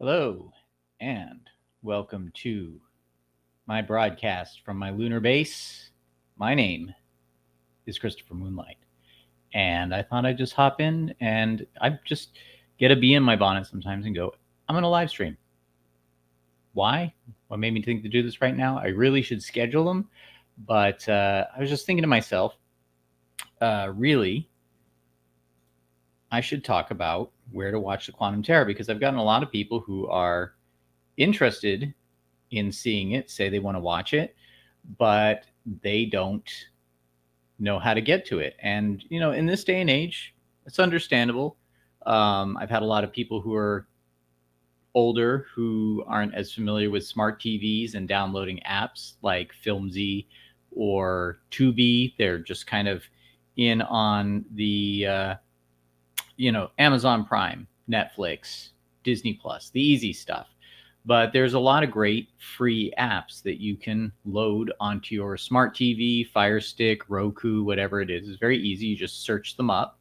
Hello, and welcome to my broadcast from my lunar base. My name is Christopher Moonlight, and I thought I'd just hop in and I just get a bee in my bonnet sometimes and go, I'm going to live stream. Why? What made me think to do this right now? I really should schedule them, but I was just thinking to myself, really, I should talk about where to watch the Quantum Terror because I've gotten a lot of people who are interested in seeing it, say they want to watch it, but they don't know how to get to it. And, in this day and age, it's understandable. I've had a lot of people who are older who aren't as familiar with smart TVs and downloading apps like Filmzy or Tubi. They're just kind of in on the, Amazon Prime, Netflix, Disney Plus, the easy stuff. But there's a lot of great free apps that you can load onto your smart TV, Fire Stick, Roku, whatever it is. It's very easy. You just search them up.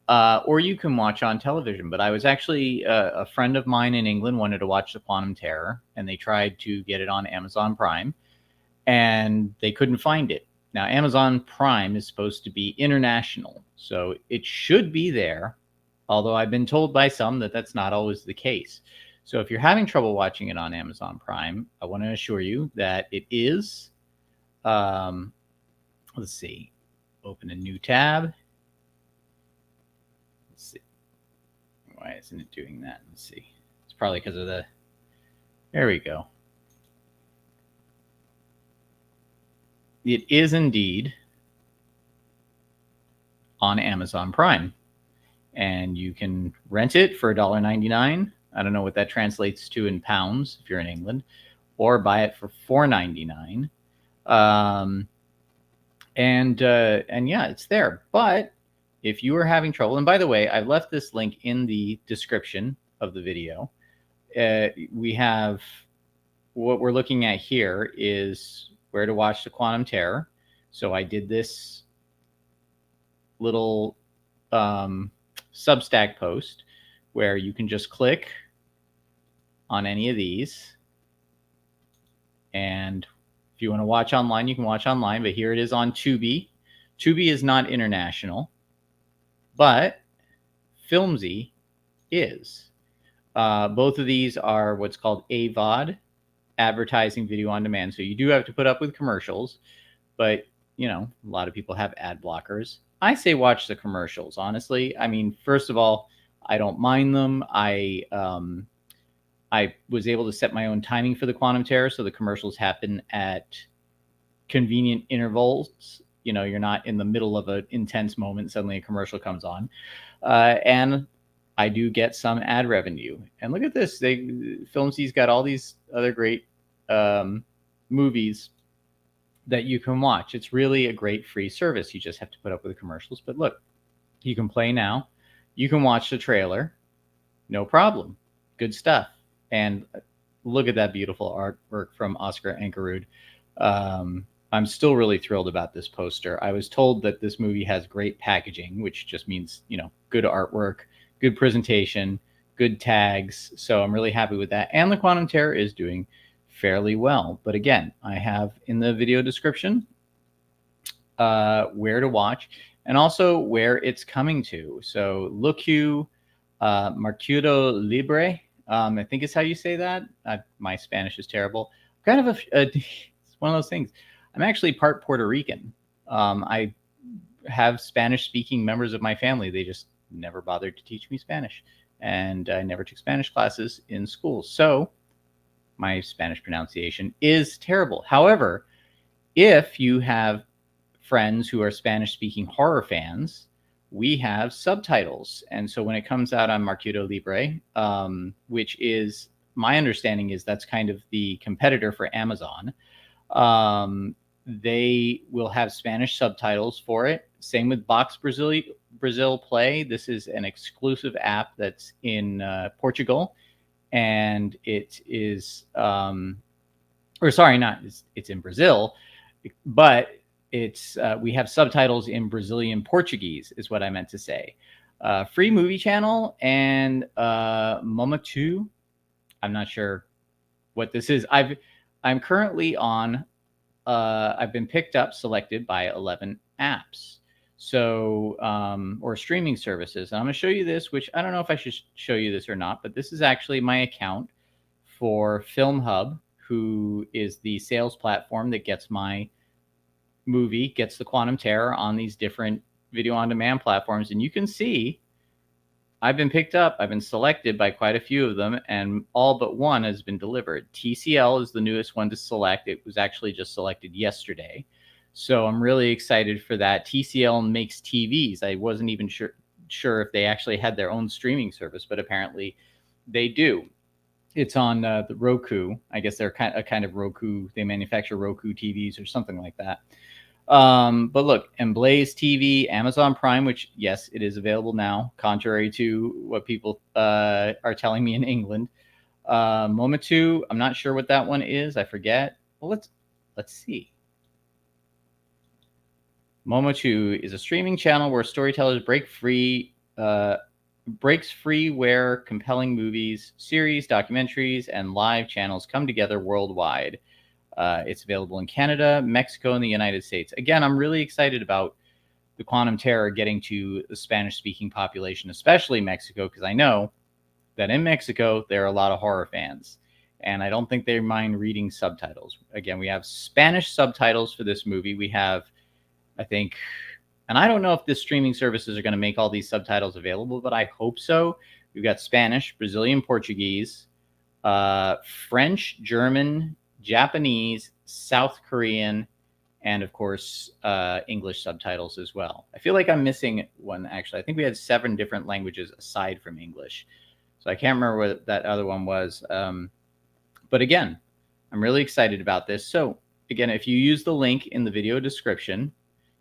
Or you can watch on television. But I was actually, a friend of mine in England wanted to watch The Quantum Terror, and they tried to get it on Amazon Prime, and they couldn't find it. Now, Amazon Prime is supposed to be international, so it should be there, although I've been told by some that that's not always the case. So if you're having trouble watching it on Amazon Prime, I want to assure you that it is. Let's see. Open a new tab. Let's see. Why isn't it doing that? Let's see. It's probably because of the... There we go. It is indeed on Amazon Prime. And you can rent it for $1.99. I don't know what that translates to in pounds if you're in England, or buy it for $4.99. And yeah, it's there. But if you are having trouble, and by the way, I've left this link in the description of the video. We have what we're looking at here is where to watch the Quantum Terror. So I did this little Substack post where you can just click on any of these, and if you want to watch online, you can watch online. But here it is on Tubi. Tubi is not international, but Filmzy is. Both of these are what's called AVOD, advertising video on demand. So you do have to put up with commercials, but a lot of people have ad blockers. I say watch the commercials, honestly. I mean, first of all, I don't mind them. I was able to set my own timing for the Quantum Terror, so the commercials happen at convenient intervals. You're not in the middle of an intense moment, suddenly a commercial comes on. And I do get some ad revenue. And look at this. Filmzy's got all these other great movies that you can watch. It's really a great free service. You just have to put up with the commercials. But look, you can play now. You can watch the trailer. No problem. Good stuff. And look at that beautiful artwork from Oscar Ankerud. I'm still really thrilled about this poster. I was told that this movie has great packaging, which just means, good artwork, good presentation, good tags. So I'm really happy with that. And the Quantum Terror is doing fairly well. But again, I have in the video description where to watch and also where it's coming to. So Mercado Libre, I think is how you say that. My Spanish is terrible. Kind of it's one of those things. I'm actually part Puerto Rican. I have Spanish-speaking members of my family. They just never bothered to teach me Spanish. And I never took Spanish classes in school. So my Spanish pronunciation is terrible. However, if you have friends who are Spanish-speaking horror fans, we have subtitles. And so when it comes out on Mercado Libre, which is, my understanding is that's kind of the competitor for Amazon, they will have Spanish subtitles for it. Same with Box Brazil Play. This is an exclusive app that's in Portugal. And it is, it's in Brazil, but we have subtitles in Brazilian Portuguese is what I meant to say. Free movie channel and Momatu I'm not sure what this is. I'm currently on. I've been picked up, selected by 11 apps, so or streaming services. And I'm going to show you this, which I don't know if I should show you this or not, but this is actually my account for Film Hub, who is the sales platform that gets my movie, gets the Quantum Terror on these different video on demand platforms. And you can see I've been picked up, I've been selected by quite a few of them, and all but one has been delivered. TCL is the newest one to select. It was actually just selected yesterday. So I'm really excited for that. TCL makes TVs. I wasn't even sure if they actually had their own streaming service, but apparently they do. It's on the Roku. I guess they're a kind of Roku. They manufacture Roku TVs or something like that. But look, Emblaze TV, Amazon Prime, which yes, it is available now, contrary to what people are telling me in England. Momentu, I'm not sure what that one is. I forget. Well, let's see. Momentu is a streaming channel where storytellers breaks free where compelling movies, series, documentaries, and live channels come together worldwide. It's available in Canada, Mexico, and the United States. Again, I'm really excited about the Quantum Terror getting to the Spanish-speaking population, especially Mexico, because I know that in Mexico, there are a lot of horror fans, and I don't think they mind reading subtitles. Again, we have Spanish subtitles for this movie. We have, I think, and I don't know if the streaming services are going to make all these subtitles available, but I hope so. We've got Spanish, Brazilian Portuguese, French, German, Japanese, South Korean, and of course, English subtitles as well. I feel like I'm missing one, actually. I think we had 7 different languages aside from English. So I can't remember what that other one was. But again, I'm really excited about this. So again, if you use the link in the video description,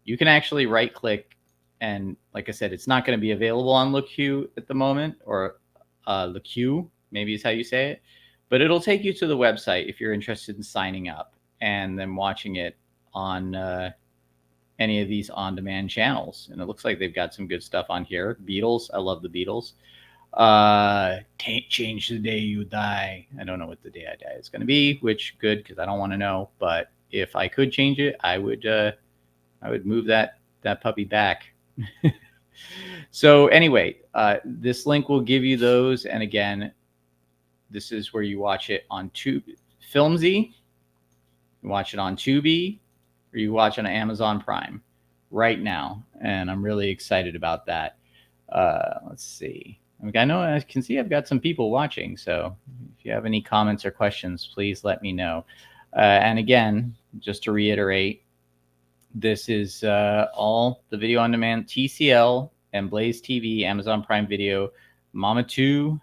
you can actually right click. And like I said, it's not going to be available on LookQ at the moment, or LookQ, maybe is how you say it. But it'll take you to the website if you're interested in signing up and then watching it on any of these on-demand channels. And it looks like they've got some good stuff on here. Beatles, I love the Beatles. Change the day you die. I don't know what the day I die is going to be, which good, because I don't want to know. But if I could change it, I would move that puppy back. So anyway, this link will give you those. And again, this is where you watch it on Filmzy, you watch it on Tubi, or you watch it on Amazon Prime right now. And I'm really excited about that. Let's see. I can see I've got some people watching. So if you have any comments or questions, please let me know. And again, just to reiterate, this is all the video on demand, TCL, Emblaze TV, Amazon Prime Video, Momentu,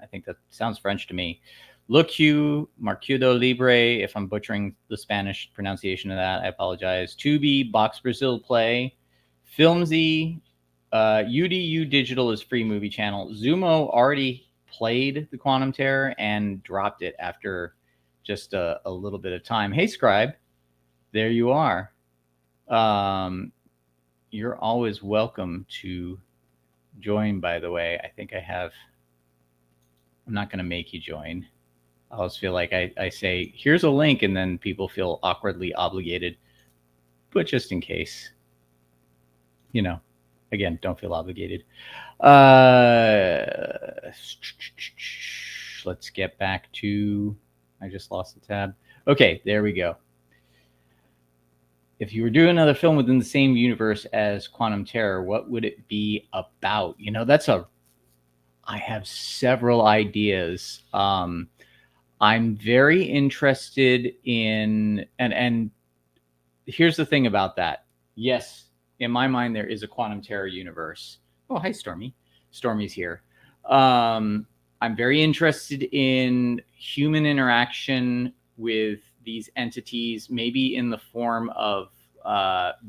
I think that sounds French to me. LookQ, Mercado Libre, if I'm butchering the Spanish pronunciation of that, I apologize. Tubi, Box Brazil Play, Filmzy, UDU Digital is free movie channel. Zumo already played the Quantum Terror and dropped it after just a little bit of time. Hey, Scribe, there you are. You're always welcome to join, by the way. I think I'm not going to make you join. I always feel like I say, here's a link, and then people feel awkwardly obligated. But just in case, again, don't feel obligated. Let's get back to, I just lost the tab. Okay, there we go. If you were doing another film within the same universe as Quantum Terror, what would it be about? I have several ideas. I'm very interested in, and here's the thing about that. Yes, in my mind, there is a Quantum Terror universe. Oh, hi, Stormy. Stormy's here. I'm very interested in human interaction with these entities, maybe in the form of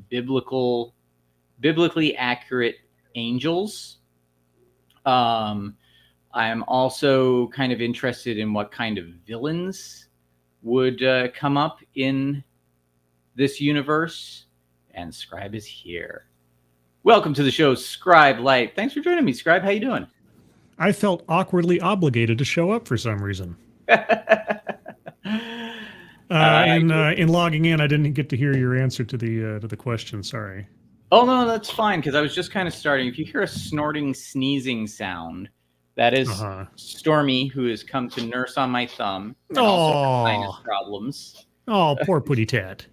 biblically accurate angels. I'm also kind of interested in what kind of villains would come up in this universe. And Scribe is here. Welcome to the show, Scribe Light. Thanks for joining me, Scribe. How you doing? I felt awkwardly obligated to show up for some reason. In logging in, I didn't get to hear your answer to the question. Sorry. Oh no, that's fine because I was just kind of starting. If you hear a snorting, sneezing sound, that is Uh-huh. Stormy, who has come to nurse on my thumb and also has sinus Oh, problems. oh, poor Pooty Tat.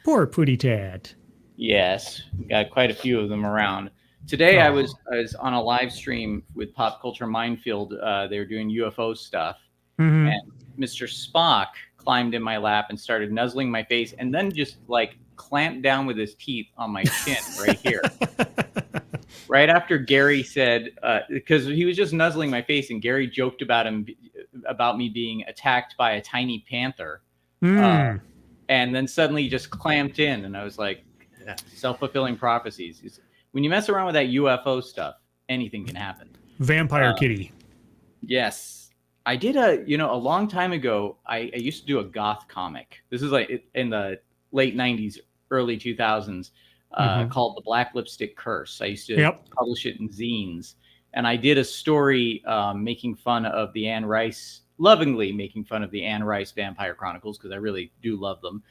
Poor Pooty Tat. Yes, we got quite a few of them around. Today I was on a live stream with Pop Culture Minefield. They were doing UFO stuff, Mm-hmm. and Mr. Spock climbed in my lap and started nuzzling my face, and then just like clamped down with his teeth on my chin right here. Right after Gary said, because he was just nuzzling my face, and Gary joked about me being attacked by a tiny panther, and then suddenly he just clamped in, and I was like, self-fulfilling prophecies. When you mess around with that UFO stuff, anything can happen. Vampire Kitty. Yes, I did a long time ago. I used to do a goth comic. This is like in the late '90s, early 2000s. Called The Black Lipstick Curse. I used to publish it in zines. And I did a story making fun of the Anne Rice, lovingly making fun of the Anne Rice Vampire Chronicles, because I really do love them,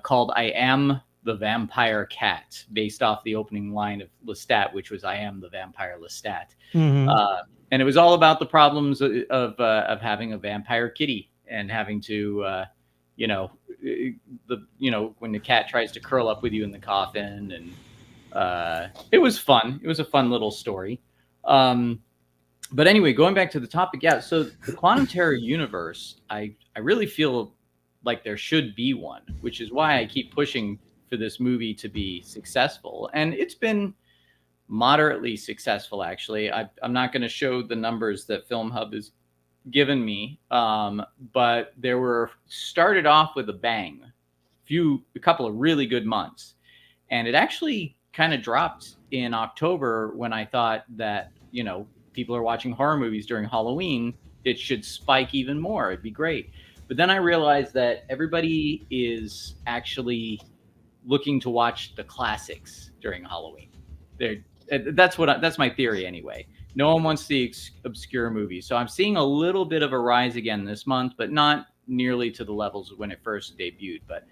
called I Am the Vampire Cat, based off the opening line of Lestat, which was I am the vampire Lestat. And it was all about the problems of having a vampire kitty and having to when the cat tries to curl up with you in the coffin, and it was fun. It was a fun little story. But anyway, going back to the topic, so the Quantum Terror universe, I really feel like there should be one, which is why I keep pushing for this movie to be successful. And it's been moderately successful, actually. I'm not going to show the numbers that Film Hub has given me, but there were started off with a bang, a couple of really good months, and it actually kind of dropped in October when I thought that people are watching horror movies during Halloween, it should spike even more. It'd be great. But then I realized that everybody is actually looking to watch the classics during Halloween. That's my theory anyway. No one wants the obscure movies. So I'm seeing a little bit of a rise again this month, but not nearly to the levels when it first debuted. But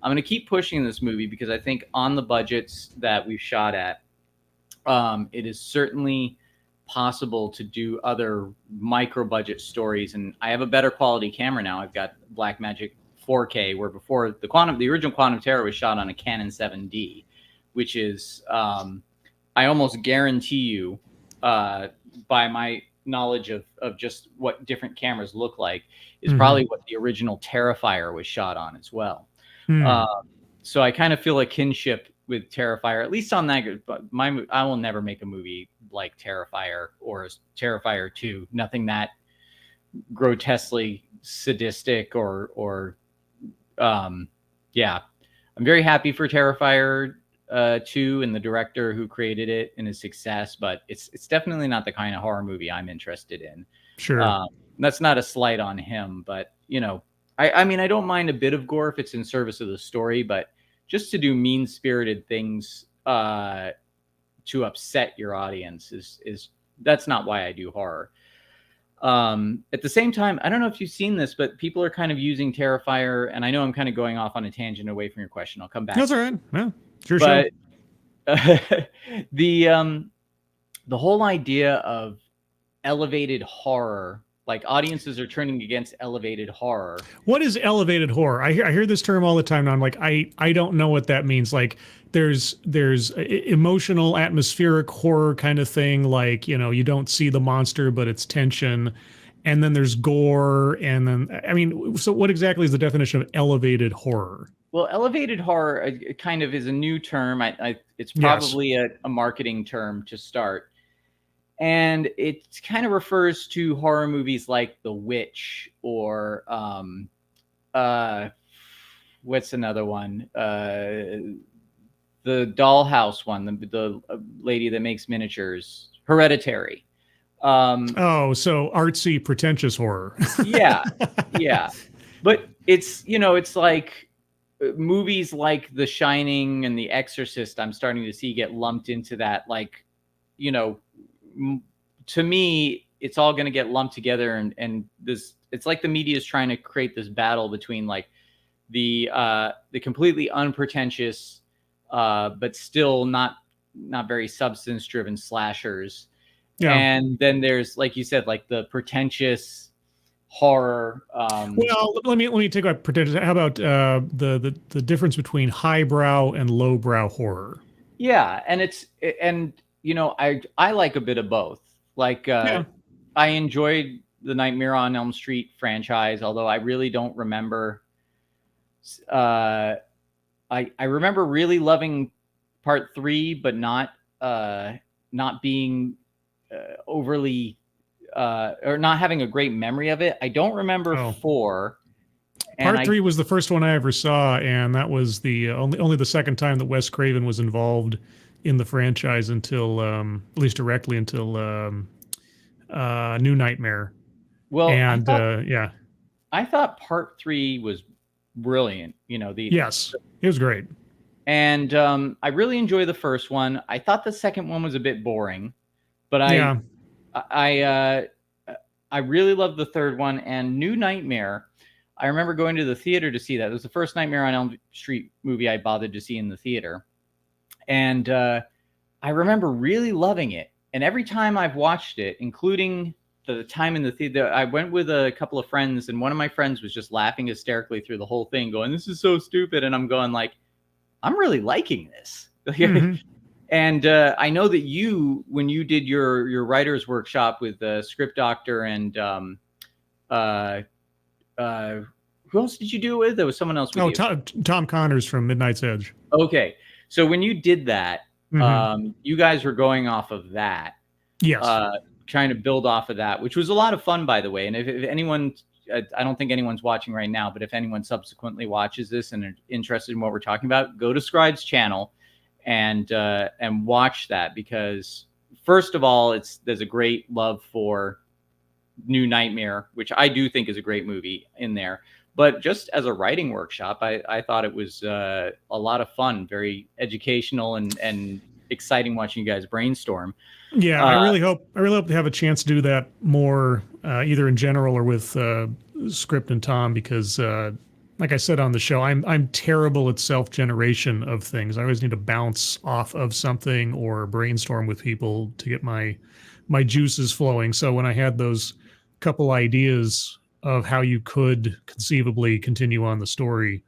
I'm going to keep pushing this movie because I think on the budgets that we've shot at, it is certainly possible to do other micro budget stories. And I have a better quality camera now. I've got Blackmagic 4K, where before the original Quantum Terror was shot on a Canon 7D, which is, I almost guarantee you, by my knowledge of just what different cameras look like, is probably what the original Terrifier was shot on as well. So I kind of feel a kinship with Terrifier, at least on that. But I will never make a movie like Terrifier or Terrifier 2. Nothing that grotesquely sadistic or I'm very happy for Terrifier 2 and the director who created it and his success, but it's definitely not the kind of horror movie I'm interested in. Sure. That's not a slight on him, but I mean, I don't mind a bit of gore if it's in service of the story, but just to do mean-spirited things to upset your audience is that's not why I do horror. At the same time, I don't know if you've seen this, but people are kind of using Terrifier, and I know I'm kind of going off on a tangent away from your question. I'll come back. That's all right. Yeah, sure. But the whole idea of elevated horror, like audiences are turning against elevated horror. What is elevated horror? I hear this term all the time now. I'm like, I don't know what that means. Like there's emotional, atmospheric horror kind of thing. Like, you don't see the monster, but it's tension. And then there's gore. And then, I mean, so what exactly is the definition of elevated horror? Well, elevated horror kind of is a new term. It's probably a marketing term to start. And it kind of refers to horror movies like The Witch or what's another one? The Dollhouse one, the lady that makes miniatures, Hereditary. So artsy, pretentious horror. yeah. But it's like movies like The Shining and The Exorcist, I'm starting to see get lumped into that, like, to me, it's all going to get lumped together, and this, it's like the media is trying to create this battle between like the completely unpretentious, but still not very substance driven slashers. Yeah. And then there's, like you said, like the pretentious horror. Well, let me take about pretentious. How about the difference between highbrow and lowbrow horror? Yeah, and you know, I like a bit of both. Like Yeah. I enjoyed the Nightmare on Elm Street franchise, although I really don't remember. I remember really loving part 3, but not being overly or not having a great memory of it. I don't remember 4. Part 3 was the first one I ever saw, and that was the only the second time that Wes Craven was involved in the franchise until at least directly until New Nightmare. Well, and I thought part 3 was brilliant. You know, yes, it was great. And I really enjoyed the first one. I thought the second one was a bit boring, but I really loved the third one. And New Nightmare, I remember going to the theater to see that. It was the first Nightmare on Elm Street movie I bothered to see in the theater. And I remember really loving it. And every time I've watched it, including the time in the theater, I went with a couple of friends, and one of my friends was just laughing hysterically through the whole thing, going, "This is so stupid." And I'm going like, I'm really liking this. Mm-hmm. And I know that you, when you did your writer's workshop with Script Doctor and who else did you do it with? There was someone else with you. Tom Connors from Midnight's Edge. Okay. So when you did that, you guys were going off of that. Yes. Trying to build off of that, which was a lot of fun, by the way. And if anyone, I don't think anyone's watching right now, but if anyone subsequently watches this and are interested in what we're talking about, go to Scribe's channel and watch that, because first of all, there's a great love for New Nightmare, which I do think is a great movie in there. But just as a writing workshop, I thought it was a lot of fun, very educational and exciting watching you guys brainstorm. Yeah, I really hope to have a chance to do that more, either in general or with Script and Tom, because like I said on the show, I'm terrible at self-generation of things. I always need to bounce off of something or brainstorm with people to get my juices flowing. So when I had those couple ideas of how you could conceivably continue on the story,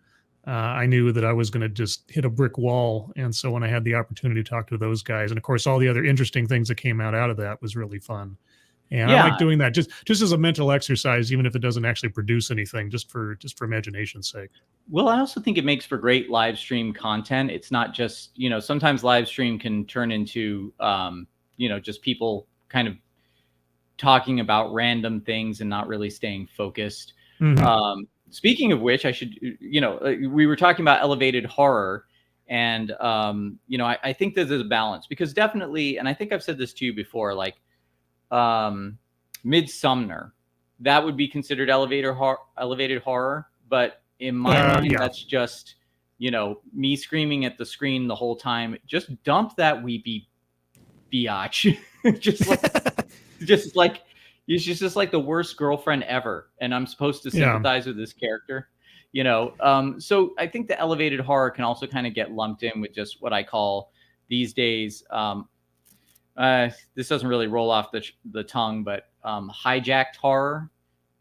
I knew that I was going to just hit a brick wall. And so when I had the opportunity to talk to those guys, and of course all the other interesting things that came out of that, was really fun. And I like doing that just as a mental exercise, even if it doesn't actually produce anything, just for imagination's sake. Well, I also think it makes for great live stream content. It's not just, you know, sometimes live stream can turn into, you know, just people kind of talking about random things and not really staying focused. Mm-hmm. Speaking of which, I should, you know, we were talking about elevated horror, and, you know, I think that there's a balance, because definitely, and I think I've said this to you before, like, Midsummer, that would be considered elevated horror, but in my mind, that's just, you know, me screaming at the screen the whole time. Just dump that weepy biatch. just like she's just like the worst girlfriend ever, and I'm supposed to sympathize with this character, you know. So I think the elevated horror can also kind of get lumped in with just what I call these days, this doesn't really roll off the tongue, but hijacked horror,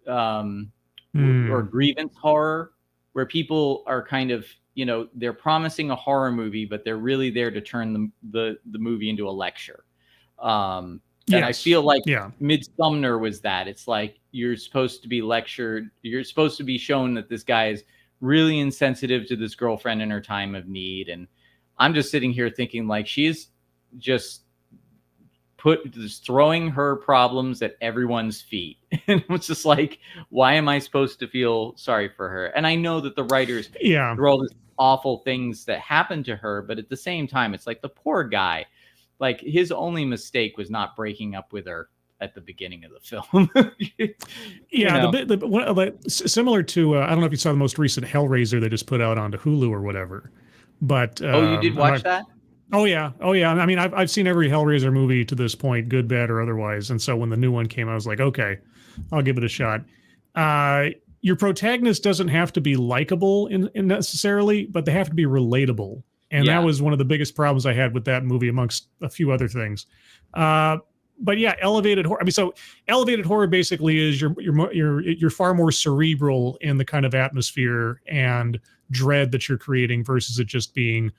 or grievance horror, where people are kind of, you know, they're promising a horror movie, but they're really there to turn the movie into a lecture. And I feel like Midsummer was that. It's like you're supposed to be lectured. You're supposed to be shown that this guy is really insensitive to this girlfriend in her time of need. And I'm just sitting here thinking, like, she's just throwing her problems at everyone's feet. And it's just like, why am I supposed to feel sorry for her? And I know that the writers throw all these awful things that happen to her, but at the same time, it's like the poor guy. Like, his only mistake was not breaking up with her at the beginning of the film. Similar to, I don't know if you saw the most recent Hellraiser they just put out onto Hulu or whatever. But you did watch that? Oh yeah, oh yeah. I mean, I've seen every Hellraiser movie to this point, good, bad, or otherwise. And so when the new one came, I was like, okay, I'll give it a shot. Uh, your protagonist doesn't have to be likable in necessarily, but they have to be relatable. And that Yeah. was one of the biggest problems I had with that movie, amongst a few other things. Uh, but yeah, elevated horror. I mean, so elevated horror basically is you're far more cerebral in the kind of atmosphere and dread that you're creating versus it just being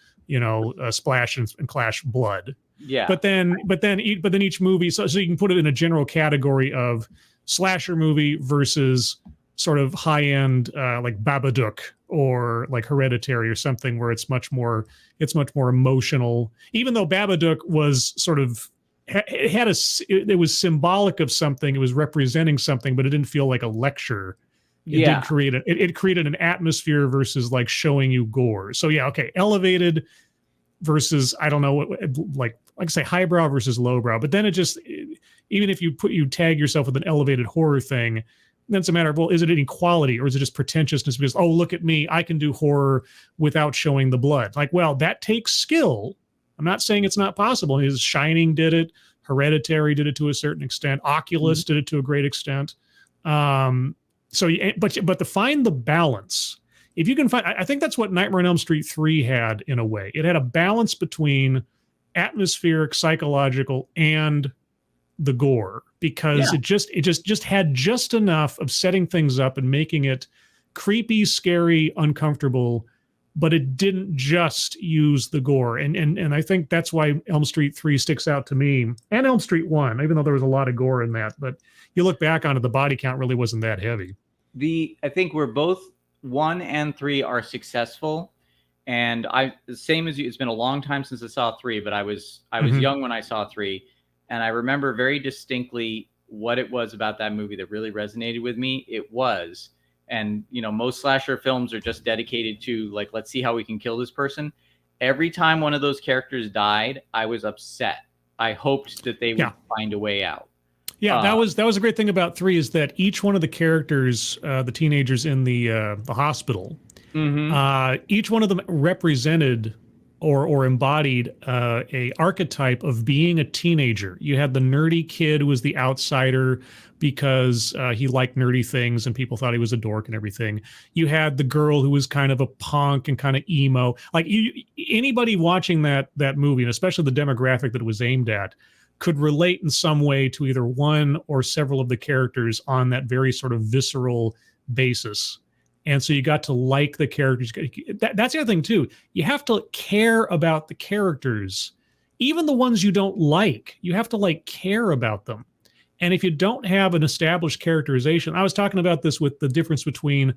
splash and clash blood. Yeah. But then each movie, so you can put it in a general category of slasher movie versus sort of high end like Babadook or like Hereditary or something where it's much more emotional. Even though Babadook was sort of it was symbolic of something, it was representing something, but it didn't feel like a lecture. It Yeah. did create it created an atmosphere versus like showing you gore. So yeah, okay, elevated versus I don't know what like I say highbrow versus lowbrow. But then even if you tag yourself with an elevated horror thing, then it's a matter of, well, is it inequality or is it just pretentiousness because, oh, look at me, I can do horror without showing the blood. Like, well, that takes skill. I'm not saying it's not possible. His Shining did it. Hereditary did it to a certain extent. Oculus did it to a great extent. But to find the balance, if you can find, I think that's what Nightmare on Elm Street 3 had in a way. It had a balance between atmospheric, psychological, and the gore because it just had just enough of setting things up and making it creepy, scary, uncomfortable, but it didn't just use the gore. And I think that's why Elm Street 3 sticks out to me, and Elm Street 1, even though there was a lot of gore in that. But you look back on it, the body count really wasn't that heavy. I think we're both 1 and 3 are successful. And same as you, it's been a long time since I saw 3, but I was young when I saw 3. And I remember very distinctly what it was about that movie that really resonated with me. It was, and most slasher films are just dedicated to like, let's see how we can kill this person. Every time one of those characters died, I was upset. I hoped that they would find a way out. Yeah, that was a great thing about 3 is that each one of the characters, the teenagers in the hospital, each one of them represented or embodied a archetype of being a teenager. You had the nerdy kid who was the outsider because he liked nerdy things and people thought he was a dork and everything. You had the girl who was kind of a punk and kind of emo. Like anybody watching that movie, and especially the demographic that it was aimed at, could relate in some way to either one or several of the characters on that very sort of visceral basis. And so you got to like the characters. That's the other thing, too. You have to care about the characters, even the ones you don't like. You have to care about them. And if you don't have an established characterization, I was talking about this with the difference between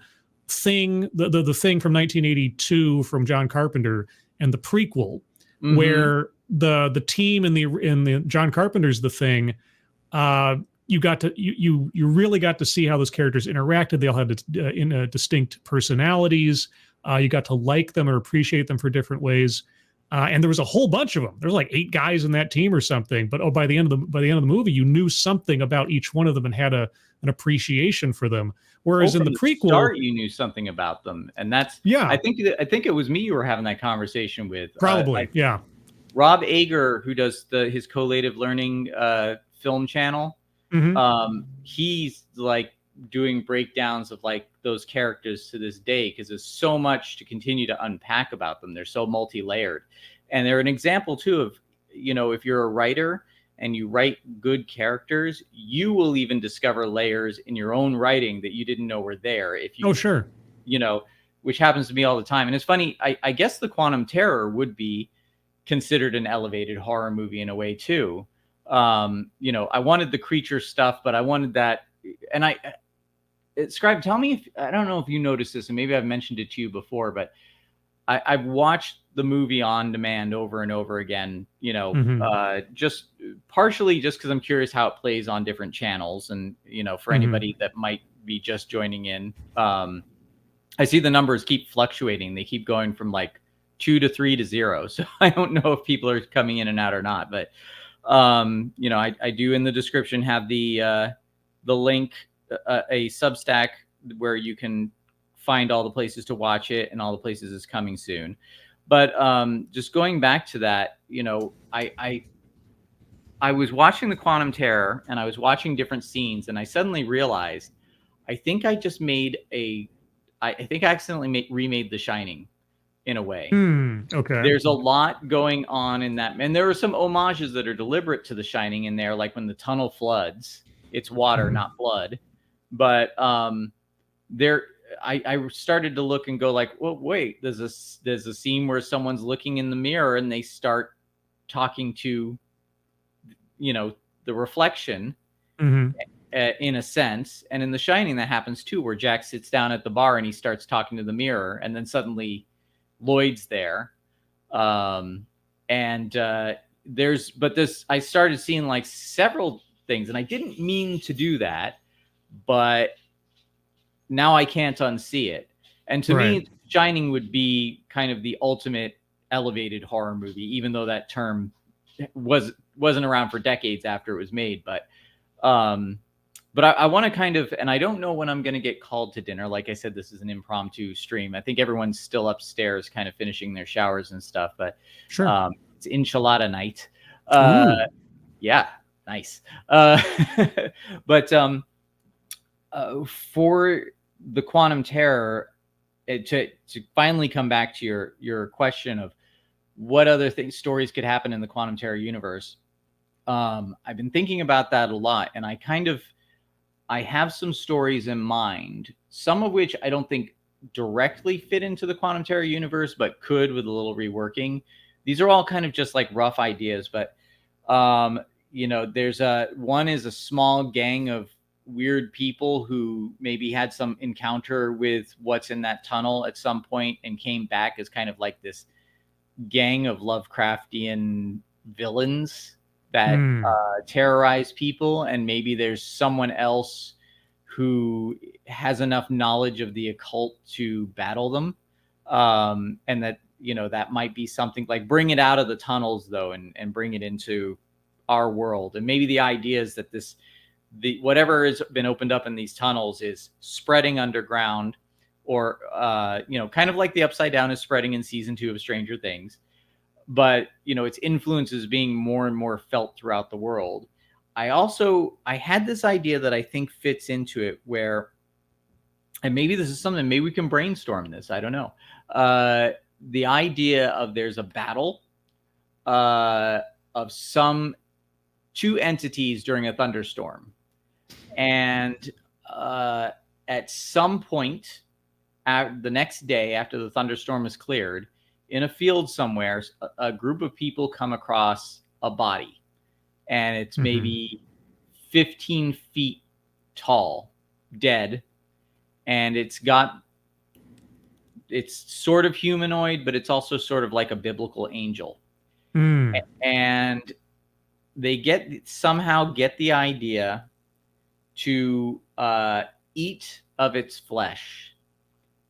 Thing, the Thing from 1982 from John Carpenter, and the prequel, where the team in the John Carpenter's The Thing, you really got to see how those characters interacted. They all had distinct personalities. You got to like them or appreciate them for different ways. And there was a whole bunch of them. There was like 8 guys in that team or something. But by the end of the movie, you knew something about each one of them and had an appreciation for them. Whereas in the prequel, start, you knew something about them, and that's I think it was me you were having that conversation with. Probably, yeah. Rob Ager, who does his collative learning film channel. He's like doing breakdowns of like those characters to this day because there's so much to continue to unpack about them. They're so multi-layered, and they're an example too of if you're a writer and you write good characters, you will even discover layers in your own writing that you didn't know were there. If you which happens to me all the time. And it's funny, I guess The Quantum Terror would be considered an elevated horror movie in a way too. I wanted the creature stuff, but I wanted that. And Scribe, tell me if, I don't know if you noticed this, and maybe I've mentioned it to you before, but I've watched the movie on demand over and over again, just partially just because I'm curious how it plays on different channels. And, for anybody that might be just joining in, I see the numbers keep fluctuating. They keep going from like 2 to 3 to 0. So I don't know if people are coming in and out or not, but I do in the description have the link, a Substack where you can find all the places to watch it, and all the places is coming soon. But just going back to that, you know, I was watching the Quantum Terror and I was watching different scenes, and I suddenly realized I think I just made a I think I accidentally remade The Shining in a way. Okay. There's a lot going on in that, and there are some homages that are deliberate to The Shining in there, like when the tunnel floods, it's water, not blood. But there, I started to look and go like, well, wait, there's a scene where someone's looking in the mirror and they start talking to, you know, the reflection. In a sense, and in The Shining that happens too, where Jack sits down at the bar and he starts talking to the mirror, and then suddenly Lloyd's there. And there's, but this, I started seeing like several things, and I didn't mean to do that, but now I can't unsee it. And to me, Shining would be kind of the ultimate elevated horror movie, even though that term wasn't around for decades after it was made. But I want to kind of, and I don't know when I'm going to get called to dinner. Like I said, this is an impromptu stream. I think everyone's still upstairs kind of finishing their showers and stuff, but sure. It's enchilada night. Yeah, nice. But for the Quantum Terror, to finally come back to your question of what other stories could happen in the Quantum Terror universe, I've been thinking about that a lot, and I have some stories in mind, some of which I don't think directly fit into the Quantum Terror universe, but could with a little reworking. These are all kind of just like rough ideas, but you know, there's one is a small gang of weird people who maybe had some encounter with what's in that tunnel at some point and came back as kind of like this gang of Lovecraftian villains that terrorize people, and maybe there's someone else who has enough knowledge of the occult to battle them, and that, you know, that might be something like bring it out of the tunnels though, and bring it into our world. And maybe the idea is that whatever has been opened up in these tunnels is spreading underground, or you know, kind of like the Upside Down is spreading in season 2 of Stranger Things, but, you know, its influence is being more and more felt throughout the world. I had this idea that I think fits into it, where, and maybe this is something, maybe we can brainstorm this, I don't know. The idea of there's a battle of some two entities during a thunderstorm. And at some point, the next day after the thunderstorm is cleared, in a field somewhere, a group of people come across a body, and it's maybe 15 feet tall, dead, and it's sort of humanoid, but it's also sort of like a biblical angel. And they somehow get the idea to eat of its flesh.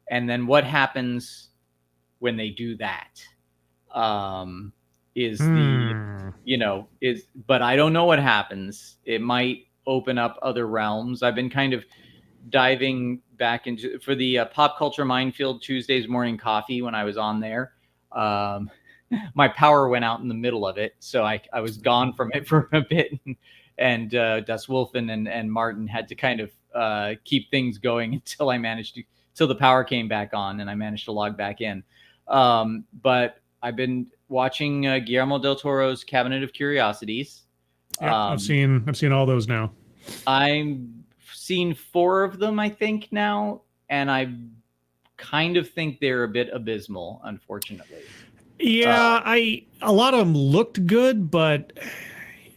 And then what happens when they do that but I don't know what happens. It might open up other realms. I've been kind of diving back into, for the Pop Culture Minefield Tuesdays morning coffee, when I was on there, my power went out in the middle of it, so I was gone from it for a bit, and Das Wolfen and Martin had to kind of keep things going until the power came back on and I managed to log back in. But I've been watching Guillermo del Toro's Cabinet of Curiosities. Yeah, I've seen all those now. I've seen 4 of them, I think, now, and I kind of think they're a bit abysmal, unfortunately. Yeah, a lot of them looked good, but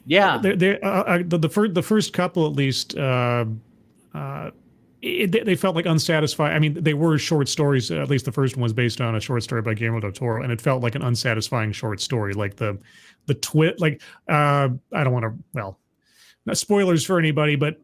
yeah, the first couple at least, they felt like unsatisfying. I mean, they were short stories. At least the first one was based on a short story by Guillermo del Toro, and it felt like an unsatisfying short story. Like the twist, like I don't want to. Well, not spoilers for anybody, but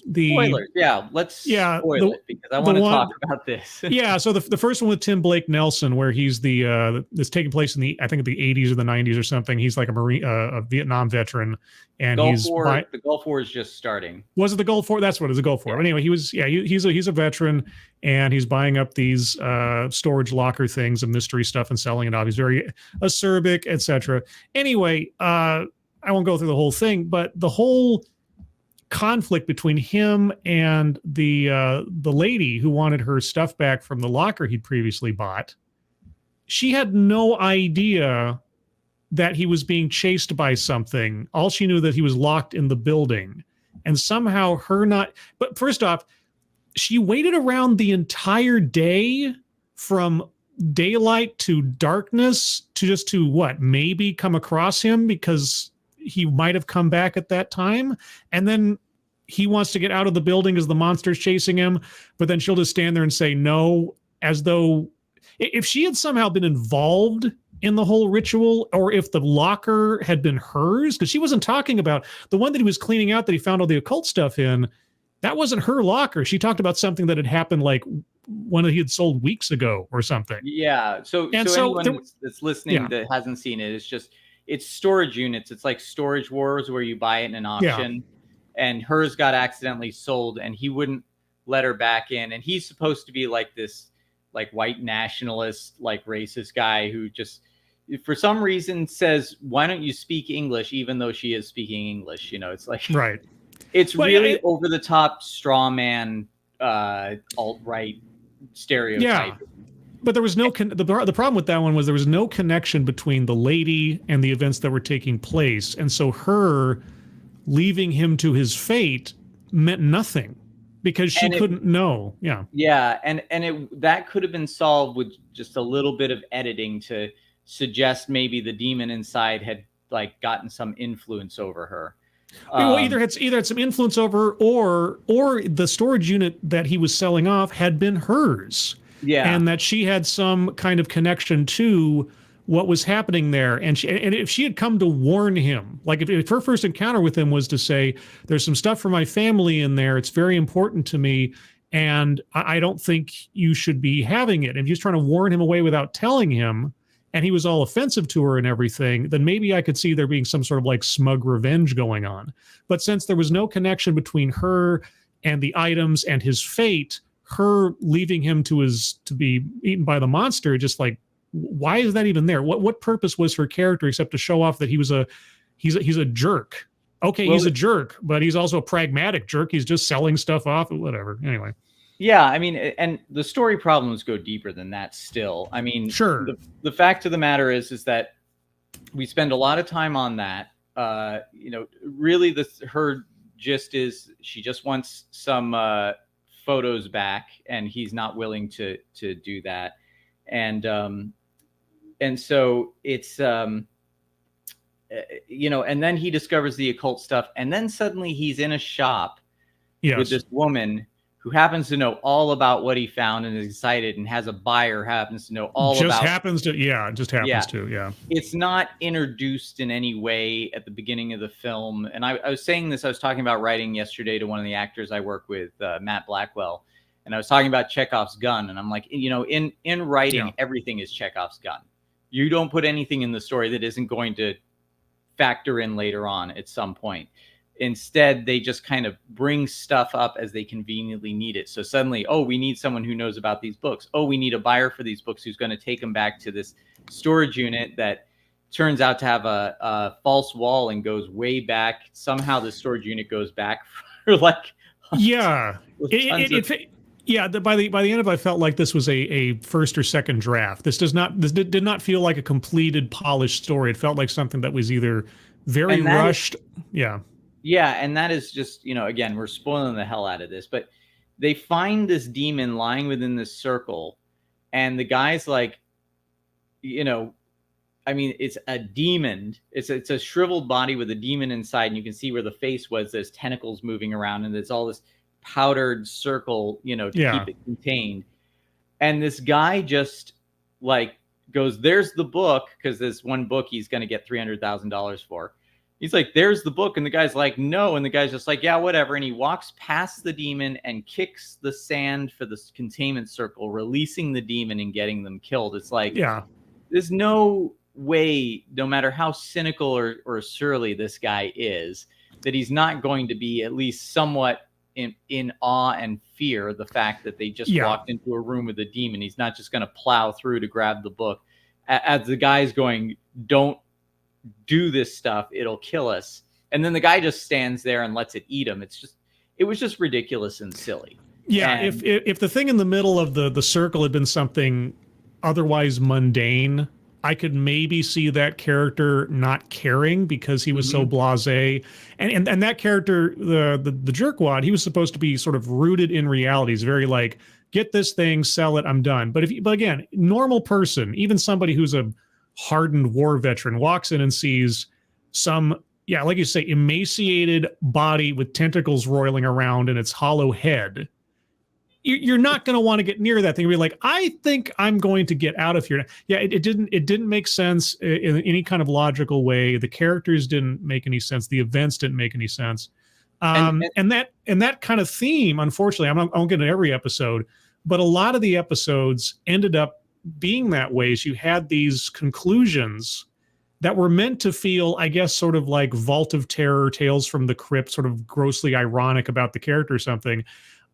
Spoilers. Yeah, let's yeah, spoil it because I the want to talk one about this. yeah, so the first one with Tim Blake Nelson, where he's that's taking place in I think the 80s or the 90s or something. He's like a Vietnam veteran, and The Gulf War is just starting. Was it the Gulf War? That's what it is, the Gulf War. Yeah. But anyway, he's a veteran, and he's buying up these storage locker things of mystery stuff and selling it off. He's very acerbic, etc. Anyway, I won't go through the whole thing, but the whole conflict between him and the lady who wanted her stuff back from the locker he'd previously bought. She had no idea that he was being chased by something. All she knew that he was locked in the building, and somehow but first off, she waited around the entire day from daylight to darkness to what, maybe come across him because he might have come back at that time. And then he wants to get out of the building as the monster's chasing him, but then she'll just stand there and say no, as though if she had somehow been involved in the whole ritual, or if the locker had been hers, because she wasn't talking about the one that he was cleaning out that he found all the occult stuff in. That wasn't her locker. She talked about something that had happened like one that he had sold weeks ago or something. Yeah. So anyone that's listening that hasn't seen it, it's storage units. It's like Storage Wars where you buy it in an auction, and hers got accidentally sold, and he wouldn't let her back in. And he's supposed to be like this, like white nationalist, like racist guy who just, for some reason, says, "Why don't you speak English?" Even though she is speaking English. It's like right. It's really over the top straw man, alt-right stereotype. Yeah. But there was no the problem with that one was there was no connection between the lady and the events that were taking place, and so her leaving him to his fate meant nothing because she couldn't know. Yeah, and that could have been solved with just a little bit of editing to suggest maybe the demon inside had like gotten some influence over her. Well, either had some influence over her, or the storage unit that he was selling off had been hers. Yeah. And that she had some kind of connection to what was happening there. And if she had come to warn him, like if her first encounter with him was to say, "There's some stuff for my family in there. It's very important to me. And I don't think you should be having it." And he was trying to warn him away without telling him, and he was all offensive to her and everything, then maybe I could see there being some sort of like smug revenge going on. But since there was no connection between her and the items and his fate, her leaving him to be eaten by the monster, just like, why is that even there? What purpose was her character except to show off that he's a jerk? Okay, he's a jerk, but he's also a pragmatic jerk. He's just selling stuff off, whatever. Anyway. Yeah, I mean, and the story problems go deeper than that still. I mean, sure. The fact of the matter is that we spend a lot of time on that. Really her gist is she just wants some photos back, and he's not willing to do that. And so it's and then he discovers the occult stuff, and then suddenly he's in a shop with this woman who happens to know all about what he found and is excited, and has a buyer who happens to know all about. Just happens to. It's not introduced in any way at the beginning of the film. And I was saying this, I was talking about writing yesterday to one of the actors I work with, Matt Blackwell, and I was talking about Chekhov's gun. And I'm like, in writing, everything is Chekhov's gun. You don't put anything in the story that isn't going to factor in later on at some point. Instead, they just kind of bring stuff up as they conveniently need it. So suddenly, we need someone who knows about these books. We need a buyer for these books who's going to take them back to this storage unit that turns out to have a false wall and goes way back. Somehow the storage unit goes back for like... By the end of it, I felt like this was a first or second draft. This did not feel like a completed, polished story. It felt like something that was either very rushed. Yeah, and that is just, again, we're spoiling the hell out of this, but they find this demon lying within this circle, and the guy's like, it's a demon. It's a shriveled body with a demon inside, and you can see where the face was. There's tentacles moving around, and there's all this powdered circle, to keep it contained. And this guy just like goes, "There's the book," because there's one book he's going to get $300,000 for. He's like, there's the book. And the guy's like, no. And the guy's just like, yeah, whatever. And he walks past the demon and kicks the sand for the containment circle, releasing the demon and getting them killed. It's like, Yeah. There's no way, no matter how cynical or surly this guy is, that he's not going to be at least somewhat in awe and fear of the fact that they just walked into a room with a demon. He's not just going to plow through to grab the book. As the guy's going, don't do this stuff, it'll kill us. And then the guy just stands there and lets it eat him. It was just ridiculous and silly. Yeah, and if the thing in the middle of the circle had been something otherwise mundane, I could maybe see that character not caring because he was so blasé. And that character, the jerkwad, he was supposed to be sort of rooted in reality. He's very like, get this thing, sell it, I'm done. But again, normal person, even somebody who's a hardened war veteran, walks in and sees some, yeah, like you say, emaciated body with tentacles roiling around in its hollow head. You're not going to want to get near that thing. You're like, I think I'm going to get out of here. Yeah, it didn't make sense in any kind of logical way. The characters didn't make any sense. The events didn't make any sense. And that kind of theme, unfortunately, I won't get into every episode, but a lot of the episodes ended up being that way. As you had these conclusions that were meant to feel, I guess, sort of like Vault of Terror, Tales from the Crypt, sort of grossly ironic about the character or something.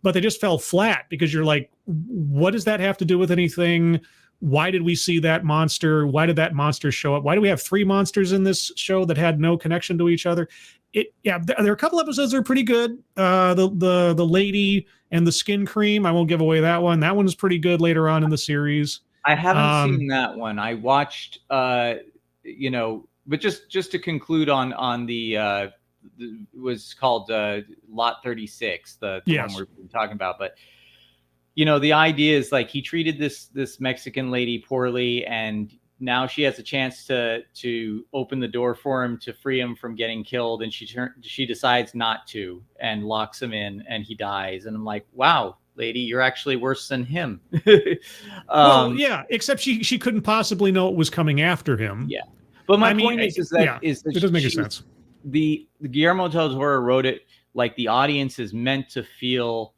But they just fell flat because you're like, what does that have to do with anything? Why did we see that monster? Why did that monster show up? Why do we have 3 monsters in this show that had no connection to each other? There are a couple episodes that are pretty good. The lady and the skin cream. I won't give away that one. That one is pretty good later on in the series. I haven't seen that one. I watched, but just to conclude on the was called Lot 36, the one we're talking about. But the idea is like he treated this Mexican lady poorly, and now she has a chance to open the door for him to free him from getting killed, and she decides not to and locks him in, and he dies. And I'm like, wow, lady, you're actually worse than him. Well, yeah, except she couldn't possibly know it was coming after him. Yeah, but my point is that it doesn't make sense. The Guillermo del Toro wrote it like the audience is meant to feel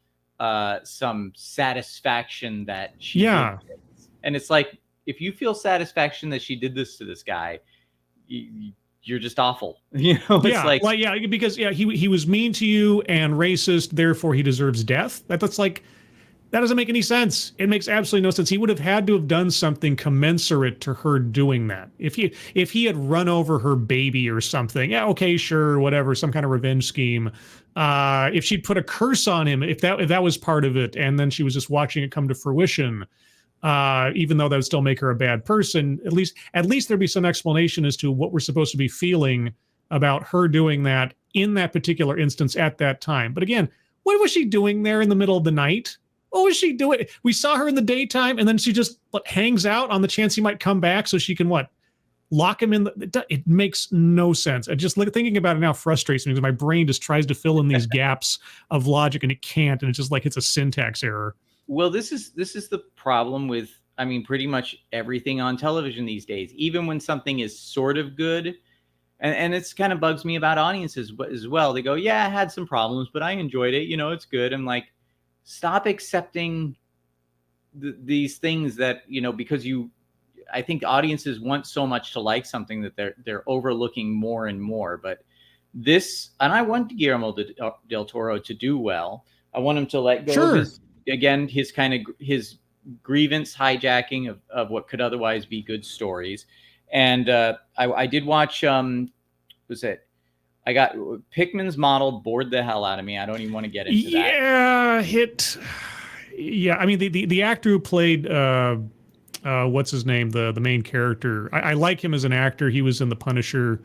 some satisfaction that she did this. And it's like, if you feel satisfaction that she did this to this guy, you're just awful. It's because he was mean to you and racist, therefore he deserves death. That's like, that doesn't make any sense. It makes absolutely no sense. He would have had to have done something commensurate to her doing that. If he had run over her baby or something, yeah, okay, sure, whatever, some kind of revenge scheme. If she'd put a curse on him, if that was part of it, and then she was just watching it come to fruition, even though that would still make her a bad person, at least there'd be some explanation as to what we're supposed to be feeling about her doing that in that particular instance at that time. But again, what was she doing there in the middle of the night? What was she doing? We saw her in the daytime, and then she just hangs out on the chance he might come back so she can lock him in. It makes no sense. I just thinking about it now frustrates me because my brain just tries to fill in these gaps of logic, and it can't, and it's just like it's a syntax error. Well, this is the problem with, pretty much everything on television these days. Even when something is sort of good, and it's kind of bugs me about audiences as well. They go, yeah, I had some problems, but I enjoyed it. It's good. I'm like, stop accepting these things that, because I think audiences want so much to like something that they're overlooking more and more. But this, and I want Guillermo del Toro to do well. I want him to let go of his grievance hijacking of what could otherwise be good stories. And I did watch, I got Pickman's Model bored the hell out of me. I don't even want to get into that. Yeah, the actor who played what's his name, the main character. I like him as an actor. He was in the Punisher